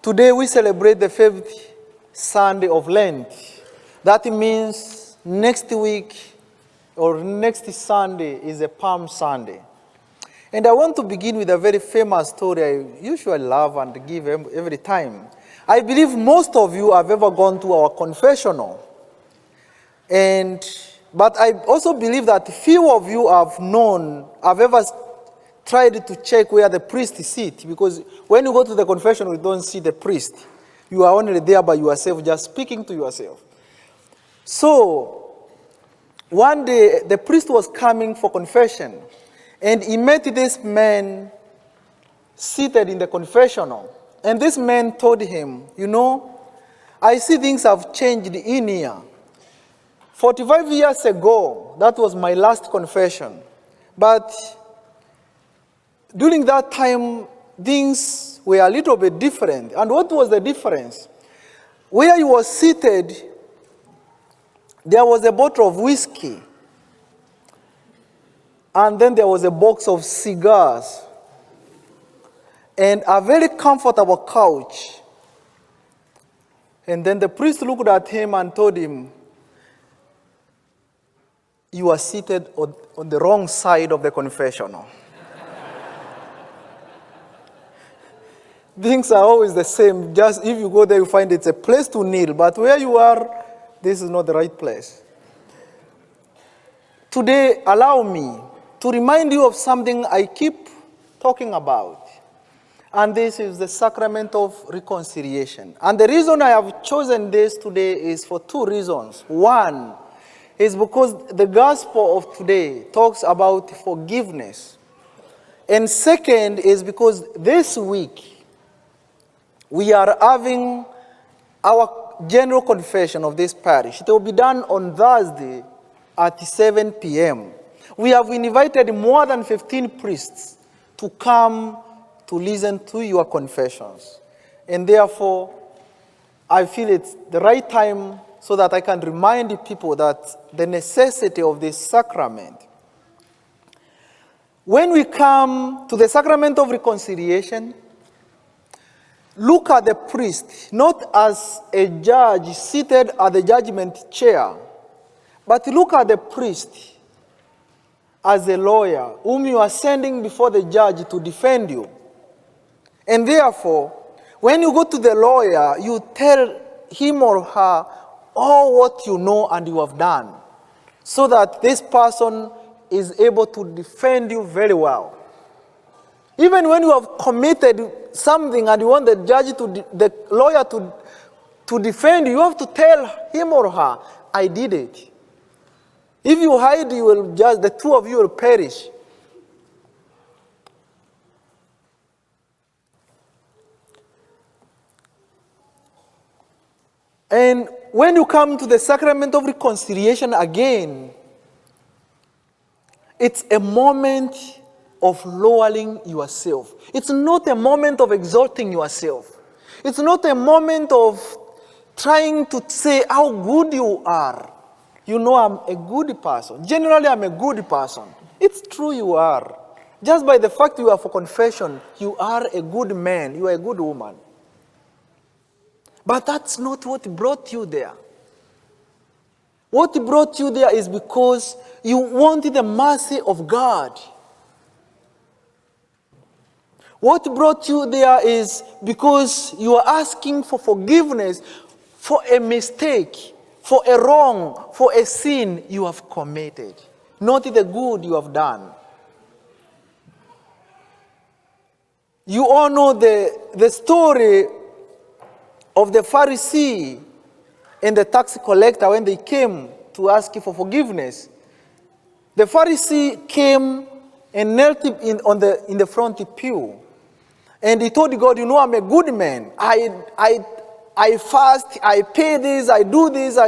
Today we celebrate the 5th Sunday of Lent. That means next week or next Sunday is a Palm Sunday. And I want to begin with a very famous story I usually love and give every time. I believe most of you have ever gone to our confessional. But I also believe that few of you have ever tried to check where the priest sits, because when you go to the confessional, you don't see the priest. You are only there by yourself, just speaking to yourself. So, one day, the priest was coming for confession, and he met this man seated in the confessional. And this man told him, I see things have changed in here. 45 years ago, that was my last confession. But during that time, things were a little bit different. And what was the difference? Where he was seated, there was a bottle of whiskey. And then there was a box of cigars. And a very comfortable couch. And then the priest looked at him and told him, you are seated on the wrong side of the confessional. Things are always the same. Just if you go there, you find it's a place to kneel. But where you are, this is not the right place. Today, allow me to remind you of something I keep talking about. And this is the sacrament of reconciliation. And the reason I have chosen this today is for two reasons. One is because the gospel of today talks about forgiveness. And second is because this week, we are having our general confession of this parish. It will be done on Thursday at 7 p.m. We have invited more than 15 priests to come to listen to your confessions. And therefore, I feel it's the right time so that I can remind the people that the necessity of this sacrament. When we come to the sacrament of reconciliation, look at the priest, not as a judge seated at the judgment chair, but look at the priest as a lawyer whom you are sending before the judge to defend you. And therefore, when you go to the lawyer, you tell him or her all what you know and you have done, so that this person is able to defend you very well. Even when you have committed something and you want the lawyer to defend you, you have to tell him or her, I did it. If you hide, the two of you will perish. And when you come to the sacrament of reconciliation again, it's a moment of lowering yourself. It's not a moment of exalting yourself. It's not a moment of trying to say how good you are. I'm a good person. Generally, I'm a good person. It's true you are. Just by the fact you are for confession, you are a good man, you are a good woman. But that's not what brought you there. What brought you there is because you wanted the mercy of God. What brought you there is because you are asking for forgiveness for a mistake, for a wrong, for a sin you have committed, not the good you have done. You all know the story of the Pharisee and the tax collector when they came to ask you for forgiveness. The Pharisee came and knelt in the front pew. And he told God, I'm a good man. I fast, I pay this, I do this,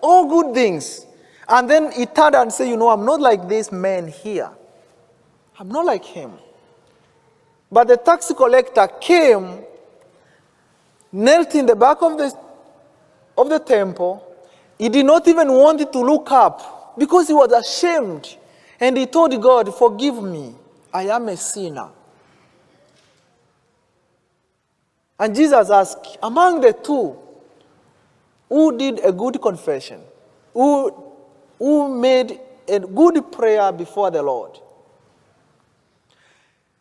all good things. And then he turned and said, I'm not like this man here. I'm not like him. But the tax collector came, knelt in the back of the temple. He did not even want to look up because he was ashamed. And he told God, forgive me, I am a sinner. And Jesus asked, among the two, who did a good confession? Who made a good prayer before the Lord?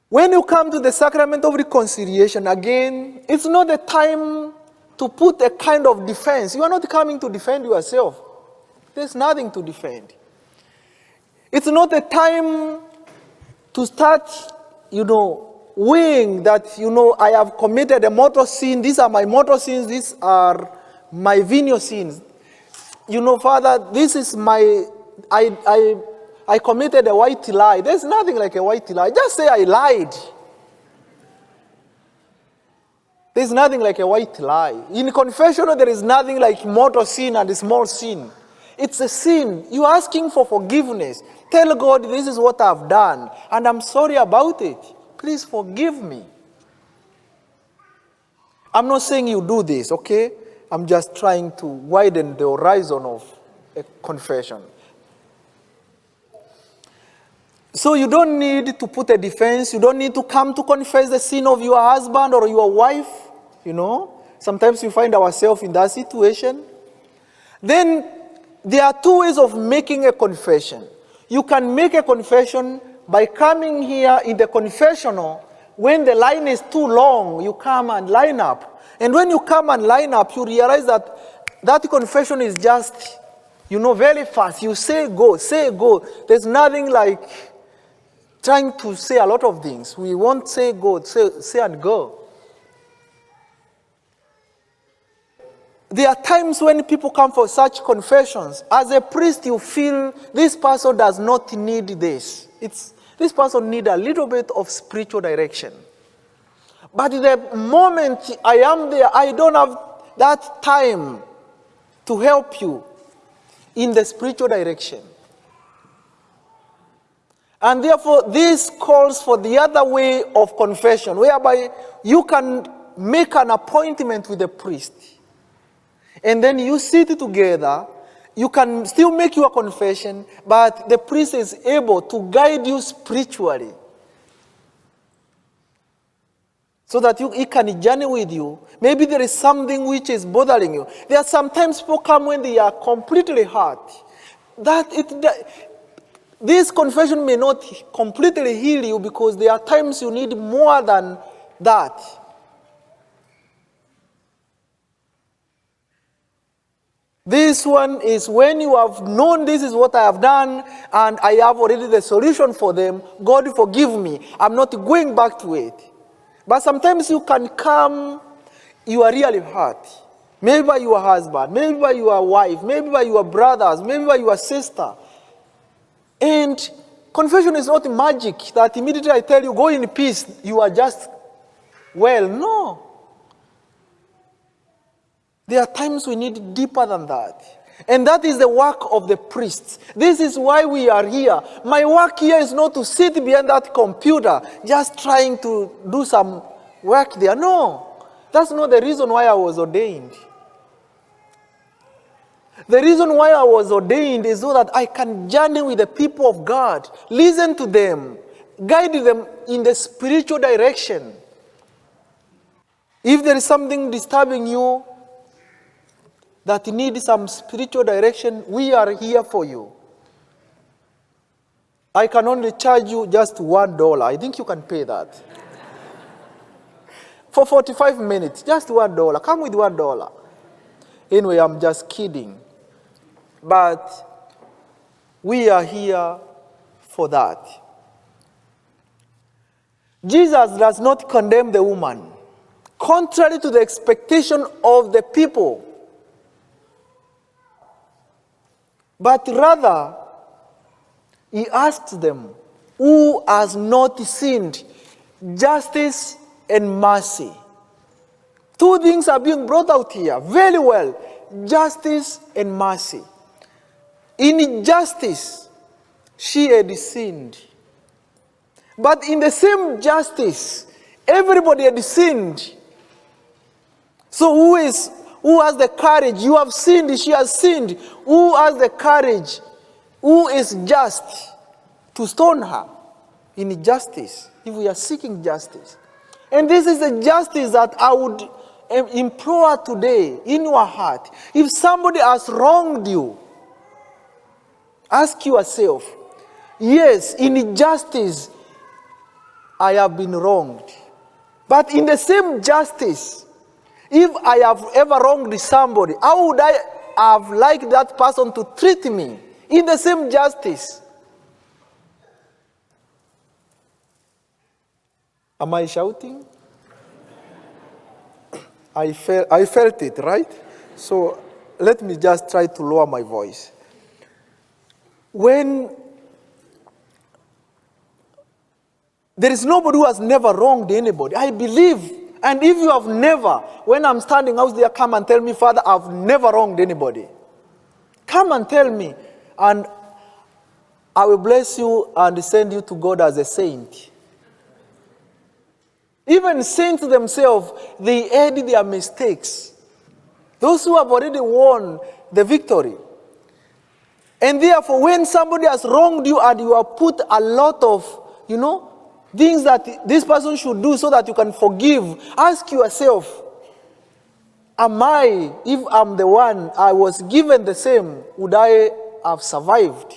When you come to the sacrament of reconciliation, again, it's not the time to put a kind of defense. You are not coming to defend yourself. There's nothing to defend. It's not the time to start, weighing that, I have committed a mortal sin. These are my mortal sins. These are my venial sins. Father, this is I committed a white lie. There's nothing like a white lie. Just say I lied. There's nothing like a white lie. In confession, there is nothing like mortal sin and small sin. It's a sin. You're asking for forgiveness. Tell God, this is what I've done, and I'm sorry about it. Please forgive me. I'm not saying you do this, okay? I'm just trying to widen the horizon of a confession. So you don't need to put a defense. You don't need to come to confess the sin of your husband or your wife. Sometimes we find ourselves in that situation. Then there are two ways of making a confession. You can make a confession by coming here in the confessional. When the line is too long, you come and line up. And when you come and line up, you realize that confession is just, very fast. You say go. There's nothing like trying to say a lot of things. We won't say go, say and go. There are times when people come for such confessions. As a priest, you feel this person does not need this. This person needs a little bit of spiritual direction. But the moment I am there, I don't have that time to help you in the spiritual direction. And therefore, this calls for the other way of confession, whereby you can make an appointment with the priest. And then you sit together. You can still make your confession, but the priest is able to guide you spiritually, so that he can journey with you. Maybe there is something which is bothering you. There are sometimes people come when they are completely hurt. This confession may not completely heal you, because there are times you need more than that. This one is when you have known this is what I have done, and I have already the solution for them. God forgive me. I'm not going back to it. But sometimes you can come, you are really hurt. Maybe by your husband, maybe by your wife, maybe by your brothers, maybe by your sister. And confession is not magic that immediately I tell you, go in peace, you are just well. No. There are times we need deeper than that. And that is the work of the priests. This is why we are here. My work here is not to sit behind that computer just trying to do some work there. No, that's not the reason why I was ordained. The reason why I was ordained is so that I can journey with the people of God, listen to them, guide them in the spiritual direction. If there is something disturbing you that needs some spiritual direction, we are here for you. I can only charge you just $1. I think you can pay that. For 45 minutes, just $1. Come with $1. Anyway, I'm just kidding. But we are here for that. Jesus does not condemn the woman, contrary to the expectation of the people. But rather, he asks them, who has not sinned? Justice and mercy. Two things are being brought out here very well. Justice and mercy. In justice, she had sinned. But in the same justice, everybody had sinned. So who has the courage? You have sinned, she has sinned. Who has the courage? Who is just to stone her in justice, if we are seeking justice? And this is the justice that I would implore today in your heart. If somebody has wronged you, ask yourself, yes, in justice, I have been wronged. But in the same justice, if I have ever wronged somebody, how would I have liked that person to treat me in the same justice? Am I shouting? I felt it, right? So let me just try to lower my voice. When there is nobody who has never wronged anybody, I believe. And if you have never, when I'm standing out there, come and tell me, Father, I've never wronged anybody. Come and tell me, and I will bless you and send you to God as a saint. Even saints themselves, they add their mistakes. Those who have already won the victory. And therefore, when somebody has wronged you and you have put a lot of, things that this person should do so that you can forgive, ask yourself, if I'm the one, I was given the same, would I have survived?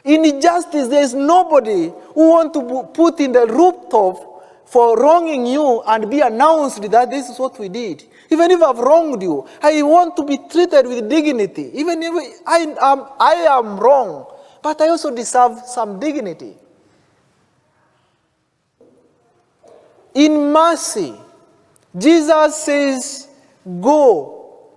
In injustice, there is nobody who wants to put in the rooftop for wronging you and be announced that this is what we did. Even if I've wronged you, I want to be treated with dignity. Even if I am wrong, but I also deserve some dignity. In mercy, Jesus says, go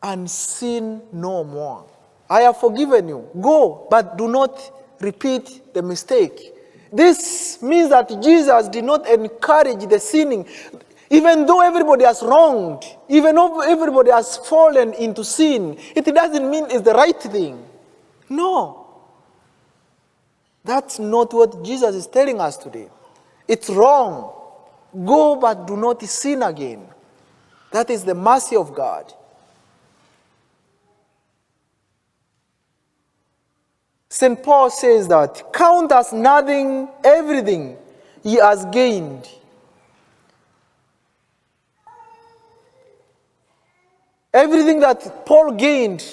and sin no more. I have forgiven you. Go, but do not repeat the mistake. This means that Jesus did not encourage the sinning. Even though everybody has wronged, even though everybody has fallen into sin, it doesn't mean it's the right thing. No. That's not what Jesus is telling us today. It's wrong. Go, but do not sin again. That is the mercy of God. St. Paul says that, count as nothing everything he has gained. Everything that Paul gained,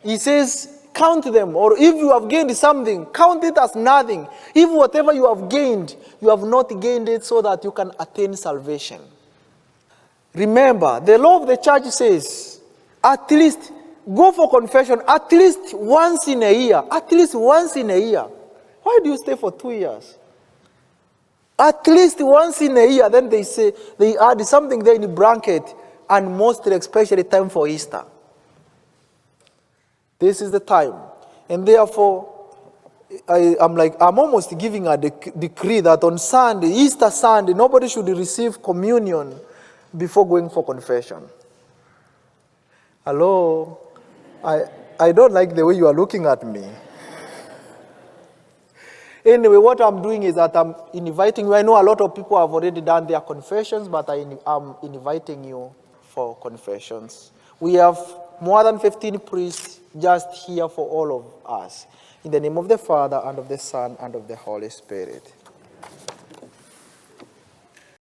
he says, count them. Or if you have gained something, count it as nothing. If whatever you have gained, you have not gained it so that you can attain salvation. Remember, the law of the church says, at least go for confession at least once in a year. At least once in a year. Why do you stay for 2 years? At least once in a year. Then they say, they add something there in the bracket, and mostly, especially time for Easter. This is the time. And therefore, I'm almost giving a decree that on Sunday, Easter Sunday, nobody should receive communion before going for confession. Hello? I don't like the way you are looking at me. Anyway, what I'm doing is that I'm inviting you. I know a lot of people have already done their confessions, but I'm inviting you for confessions. We have more than 15 priests just here for all of us. In the name of the Father, and of the Son, and of the Holy Spirit.